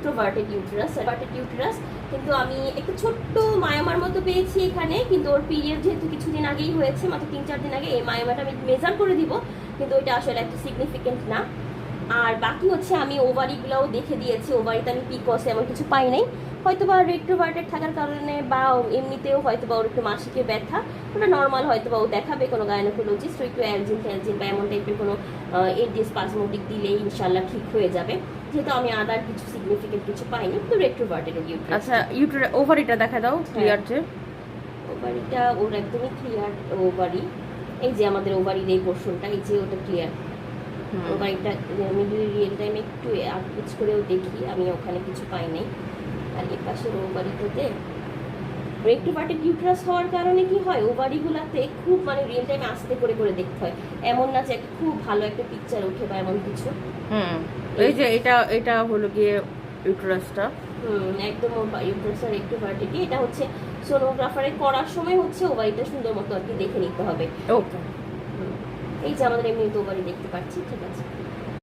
রেট্রোভার্টেড uterus, কিন্তু আমি একটা ছোট্ট মায়ামার মতো পেয়েছি এখানে, কিন্তু ওর পিরিয়ড যেহেতু কিছুদিন আগেই হয়েছে, মাত্র 3-4 দিন আগে, এই মায়ামাটা আমি মেজার করে দিব, কিন্তু ওইটা আসলে একটু সিগনিফিকেন্ট না। আর বাকি হচ্ছে আমি ওভারিগুলোও দেখে দিয়েছি, ওভারিতে আমি পিকস এমন কিছু পাই নাই, হয়তো বা রেট্রোভার্টেড থাকার কারণে বা এমনিতেও হয়তো বা ওর একটু মাসিকে ব্যথা, ওটা নর্মাল হয়তো বা ও দেখাবে কোনো গাইনোকোলজিস্ট, একটু অ্যালজিন বা এমন টাইপের কোনো স্পাজমোডিক দিলেই ইনশাল্লাহ ঠিক হয়ে যাবে, যেহেতু আমি আদার কিছু সিগনিফিকেন্ট কিছু পাইনি, তো রেট্রোভার্টেড ইউটেরাস। আচ্ছা ওভারিটা দেখা দাও ক্লিয়ার যে। ওভারিটা ওর একদমই ক্লিয়ার ওভারি, এই যে আমাদের ওভারির এই পোর্শনটা, এই যে ওটা ক্লিয়ার। ওভারিটা মিডল রিয়েল টাইমে একটু আটপিচ করেও দেখি, আমি ওখানে কিছু পাই নাই। আর এই পাশের ওভারিটাতে রেট্রোভার্টেড ইউটেরাস হওয়ার কারণে কি হয়, ওভারিগুলাতে খুব মানে রিয়েল টাইমে আস্তে করে করে দেখতে হয়, এমন না যে খুব ভালো একটা পিকচার ওঠে বা এমন কিছু। এই যে এটা হলো গিয়ে ইউটেরাসটা। একদম ইউটেরাস আর রেট্রোভার্টেড, এটা হচ্ছে সোনোগ্রাফারে করার সময় হচ্ছে ওভারিটা সুন্দর মতো আর কি দেখে নিতে হবে। ওকে, এই যে আমাদের এমনি তো ওভারি দেখতে পাচ্ছি, ঠিক আছে।